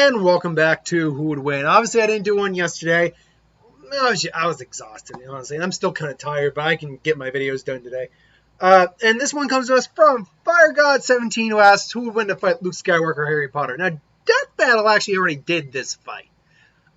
And welcome back to Who Would Win. Obviously, I didn't do one yesterday. I was exhausted, honestly. I'm still kind of tired, but I can get my videos done today. And this one comes to us from FireGod17, who asks, who would win to fight Luke Skywalker or Harry Potter? Now, Death Battle actually already did this fight.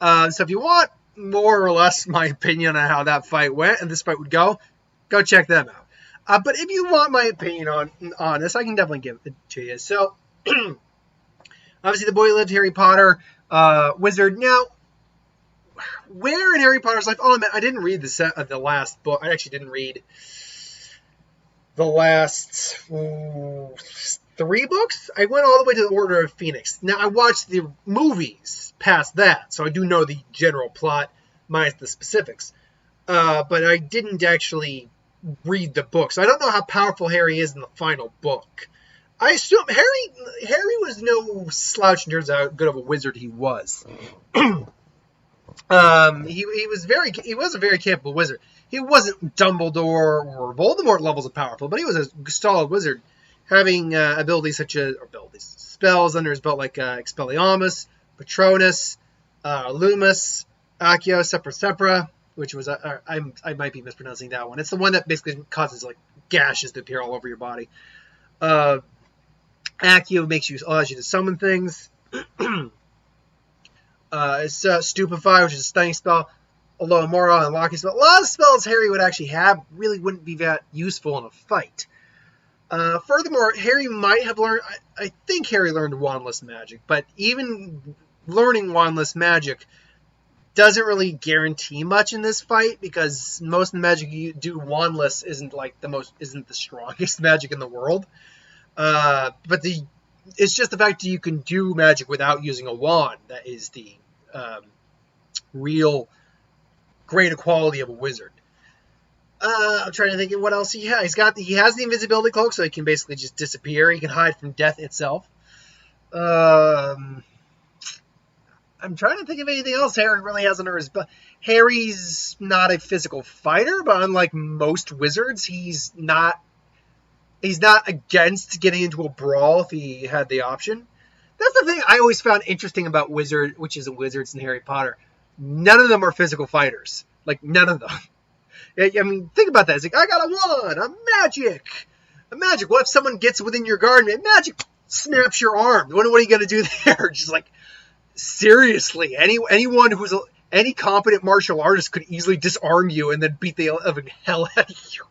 So if you want more or less my opinion on how that fight went and this fight would go check them out. But if you want my opinion on this, I can definitely give it to you. So, obviously, the boy who lived Harry Potter, wizard. Now, where in Harry Potter's life? Oh, man, I didn't read the last book. I actually didn't read the last 3 books. I went all the way to the Order of Phoenix. Now, I watched the movies past that, so I do know the general plot, minus the specifics. But I didn't actually read the book, so I don't know how powerful Harry is in the final book. I assume Harry was no slouch in terms of how good of a wizard he was. He was a very capable wizard. He wasn't Dumbledore or Voldemort levels of powerful, but he was a solid wizard, having spells under his belt like Expelliarmus, Patronus, Lumus, Accio, Sepra, which was I might be mispronouncing that one. It's the one that basically causes like gashes to appear all over your body. Accio allows you to summon things. It's Stupefy, which is a stunning spell. Although Mora and Locking spell. A lot of spells Harry would actually have really wouldn't be that useful in a fight. Furthermore, Harry might have learned. I think Harry learned wandless magic, but even learning wandless magic doesn't really guarantee much in this fight because most of the magic you do wandless isn't the strongest magic in the world. But it's just the fact that you can do magic without using a wand that is the real great quality of a wizard. I'm trying to think of what else he has. He has the invisibility cloak, so he can basically just disappear. He can hide from death itself. I'm trying to think of anything else Harry really has under his belt. Harry's not a physical fighter, but unlike most wizards, he's not against getting into a brawl if he had the option. That's the thing I always found interesting about wizards in Harry Potter. None of them are physical fighters. Like, none of them. I mean, think about that. It's like, I got a wand, a magic. What if someone gets within your garden and magic snaps your arm? What are you going to do there? Just like, seriously, any competent martial artist could easily disarm you and then beat the hell out of you.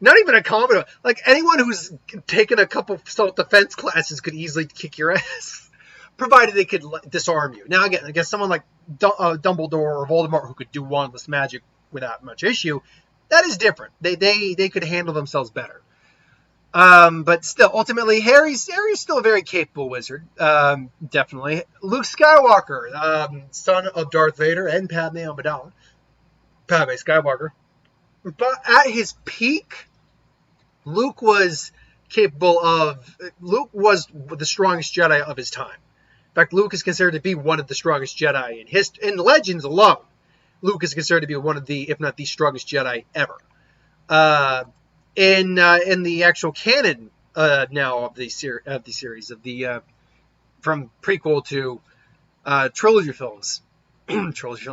Not even a competent, like anyone who's taken a couple self-defense classes could easily kick your ass, provided they could disarm you. Now again, I guess someone like Dumbledore or Voldemort who could do wandless magic without much issue, that is different. They could handle themselves better. But still, ultimately, Harry's still a very capable wizard. Definitely. Luke Skywalker, son of Darth Vader and Padme Amidala. Padme Skywalker. But at his peak, Luke was the strongest Jedi of his time. In fact, Luke is considered to be one of the strongest Jedi in history. In Legends alone, Luke is considered to be one of the, if not the strongest Jedi ever. In the actual canon now of the series from prequel to trilogy films,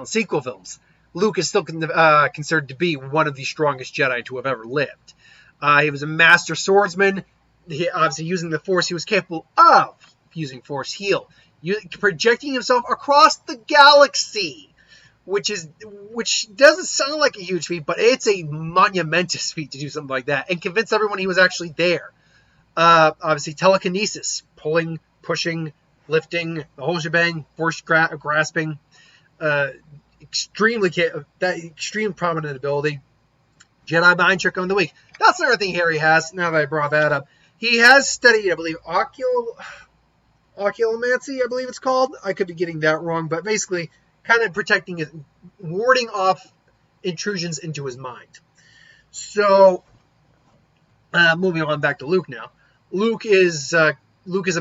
sequel films, Luke is still considered to be one of the strongest Jedi to have ever lived. He was a master swordsman. Obviously, using the Force, he was capable of using Force heal, projecting himself across the galaxy, which doesn't sound like a huge feat, but it's a monumentous feat to do something like that and convince everyone he was actually there. Obviously, telekinesis, pulling, pushing, lifting, the whole shebang, force grasping. Extreme prominent ability. Jedi mind trick on the weak. That's another thing Harry has. Now that I brought that up, he has studied, I believe, oculomancy. I believe it's called. I could be getting that wrong, but basically, kind of warding off intrusions into his mind. So, moving on back to Luke now. Luke is a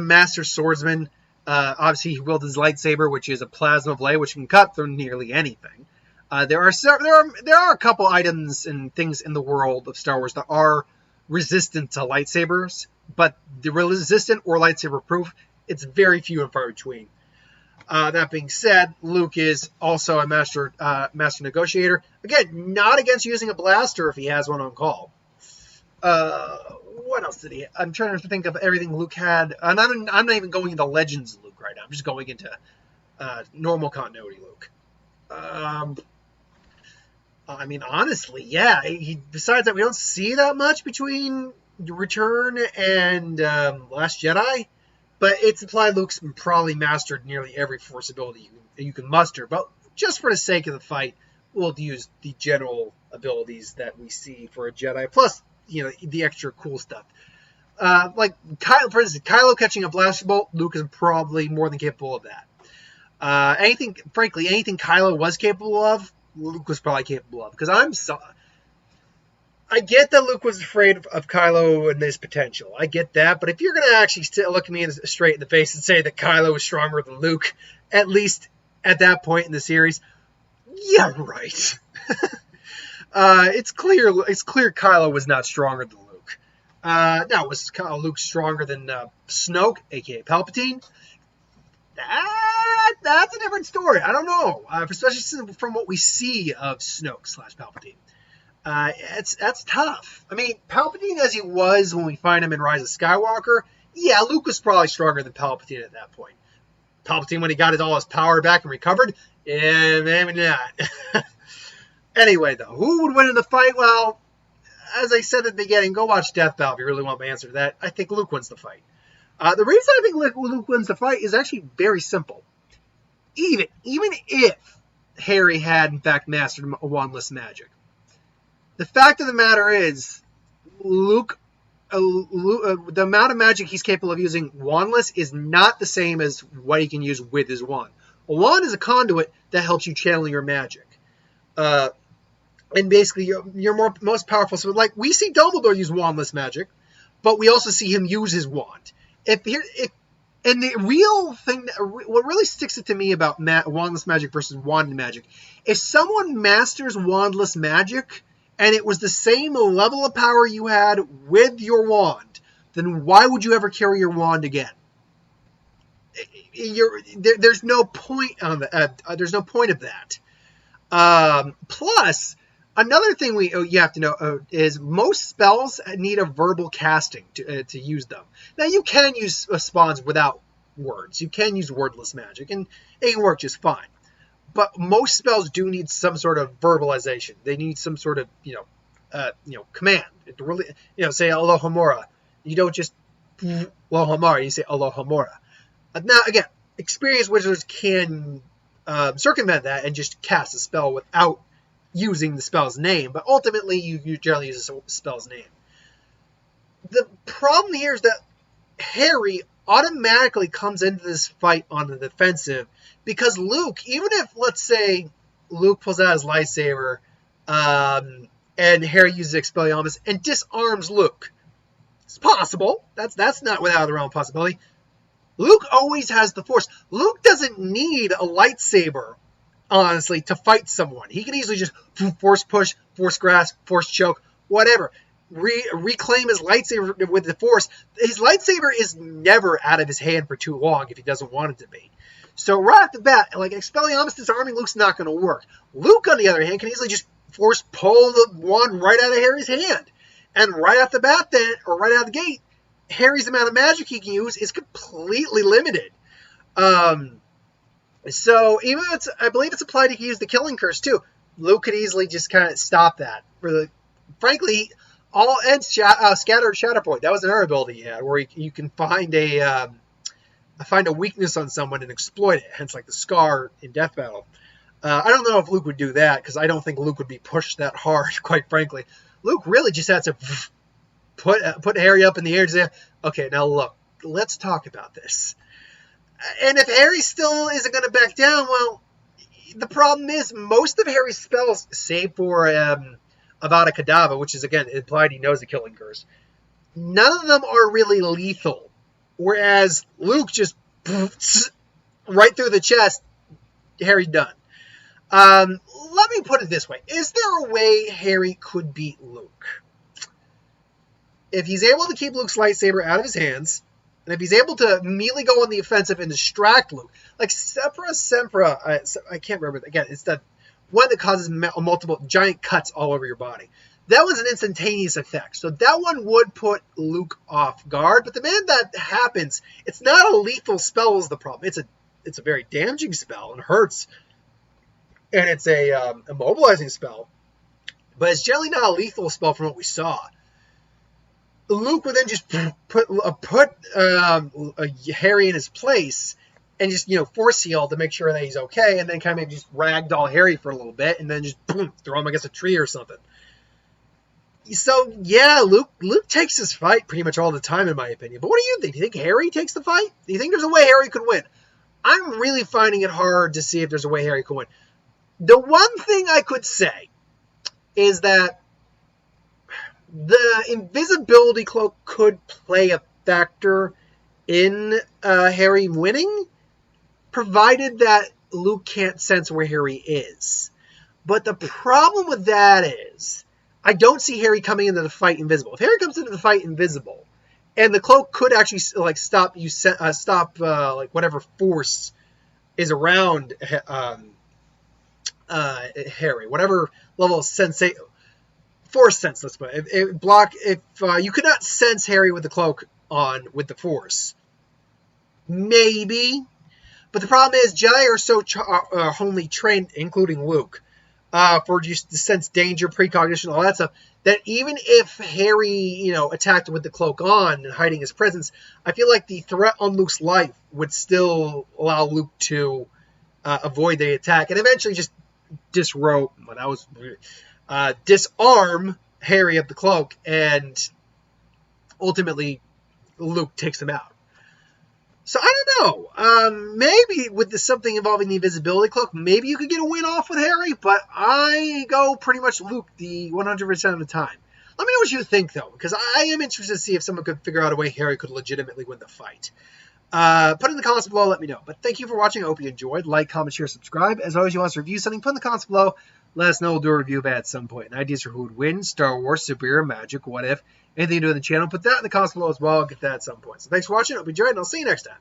master swordsman. Obviously, he wields his lightsaber, which is a plasma blade, which can cut through nearly anything. There are a couple items and things in the world of Star Wars that are resistant to lightsabers, but the resistant or lightsaber proof, it's very few and far between. That being said, Luke is also a master negotiator. Again, not against using a blaster if he has one on call. What else did he? I'm trying to think of everything Luke had. And I'm not even going into Legends Luke right now. I'm just going into normal continuity Luke. I mean, honestly, yeah. Besides that, we don't see that much between Return and Last Jedi. But it's implied Luke's probably mastered nearly every Force ability you can muster. But just for the sake of the fight, we'll use the general abilities that we see for a Jedi, plus the extra cool stuff. Like for instance, Kylo catching a blaster bolt, Luke is probably more than capable of that. Anything Kylo was capable of, Luke was probably capable of. Because I get that Luke was afraid of Kylo and his potential. I get that. But if you're going to actually look at me straight in the face and say that Kylo is stronger than Luke, at least at that point in the series, yeah, right. It's clear Kylo was not stronger than Luke. Now, was Luke stronger than Snoke, a.k.a. Palpatine? That's a different story. I don't know. Especially from what we see of Snoke / Palpatine. That's tough. I mean, Palpatine as he was when we find him in Rise of Skywalker, yeah, Luke was probably stronger than Palpatine at that point. Palpatine, when he got all his power back and recovered, yeah, maybe not. Anyway, though, who would win in the fight? Well, as I said at the beginning, go watch Death Battle if you really want my answer to that. I think Luke wins the fight. The reason I think Luke wins the fight is actually very simple. Even if Harry had, in fact, mastered wandless magic, the fact of the matter is, Luke, the amount of magic he's capable of using wandless is not the same as what he can use with his wand. A wand is a conduit that helps you channel your magic. And basically, your most powerful. So, like, we see Dumbledore use wandless magic, but we also see him use his wand. And the real thing, what really sticks it to me about wandless magic versus wanded magic, if someone masters wandless magic, and it was the same level of power you had with your wand, then why would you ever carry your wand again? There's no point on that. There's no point of that. Plus, another thing you have to know is most spells need a verbal casting to use them. Now, you can use spawns without words. You can use wordless magic, and it can work just fine. But most spells do need some sort of verbalization. They need some sort of, command. To really, say Alohomora. You don't just Alohomora. You say Alohomora. Now, again, experienced wizards can circumvent that and just cast a spell without using the spell's name. But ultimately, you generally use the spell's name. The problem here is that Harry automatically comes into this fight on the defensive because Luke, even if, let's say, Luke pulls out his lightsaber and Harry uses Expelliarmus and disarms Luke. It's possible. That's not without the realm of possibility. Luke always has the Force. Luke doesn't need a lightsaber, honestly, to fight someone. He can easily just Force push, Force grasp, Force choke, whatever. Reclaim his lightsaber with the Force. His lightsaber is never out of his hand for too long if he doesn't want it to be. So right off the bat, like Expelliarmus disarming Luke's not going to work. Luke, on the other hand, can easily just Force pull the wand right out of Harry's hand. And right off the bat then, or right out of the gate, Harry's amount of magic he can use is completely limited. So even though I believe it's applied, he can use the Killing Curse too. Luke could easily just kind of stop that. Frankly, all ends scattered Shatterpoint. That was another ability he had, where you can find a weakness on someone and exploit it. Hence, like the Scar in Death Battle. I don't know if Luke would do that because I don't think Luke would be pushed that hard. Quite frankly, Luke really just had to put Harry up in the air and say, "Okay, now look, let's talk about this." And if Harry still isn't going to back down, well, the problem is most of Harry's spells, save for Avada Kedavra, which is, again, implied he knows the Killing Curse, none of them are really lethal. Whereas Luke just right through the chest, Harry's done. Let me put it this way. Is there a way Harry could beat Luke? If he's able to keep Luke's lightsaber out of his hands, And if he's able to immediately go on the offensive and distract Luke, like Sempra, I can't remember. Again, it's that one that causes multiple giant cuts all over your body. That was an instantaneous effect. So that one would put Luke off guard. But the minute that happens, it's not a lethal spell is the problem. It's a very damaging spell and hurts. And it's a immobilizing spell. But it's generally not a lethal spell from what we saw. Luke would then just put Harry in his place and just, force heal to make sure that he's okay, and then kind of just ragdoll Harry for a little bit, and then just boom, throw him against a tree or something. So, yeah, Luke takes this fight pretty much all the time, in my opinion. But what do you think? Do you think Harry takes the fight? Do you think there's a way Harry could win? I'm really finding it hard to see if there's a way Harry could win. The one thing I could say is that the invisibility cloak could play a factor in Harry winning, provided that Luke can't sense where Harry is. But the problem with that is, I don't see Harry coming into the fight invisible. If Harry comes into the fight invisible, and the cloak could actually stop whatever force is around Harry, whatever level of force sense, let's put it. If you could not sense Harry with the cloak on with the force, maybe. But the problem is Jedi are so only trained, including Luke, for just to sense danger, precognition, all that stuff, that even if Harry, attacked with the cloak on and hiding his presence, I feel like the threat on Luke's life would still allow Luke to avoid the attack and eventually just disarm Harry of the cloak, and ultimately Luke takes him out. So I don't know. Maybe with something involving the invisibility cloak, maybe you could get a win off with Harry, but I go pretty much Luke the 100% of the time. Let me know what you think, though, because I am interested to see if someone could figure out a way Harry could legitimately win the fight. Put it in the comments below, let me know. But thank you for watching. I hope you enjoyed. Like, comment, share, subscribe. As always, you want us to review something, put in the comments below. Let us know. We'll do a review of it at some point. And ideas for who would win, Star Wars, superhero, magic, what if, anything to do with the channel, put that in the comments below as well. I'll get that at some point. So thanks for watching. I hope you enjoyed, and I'll see you next time.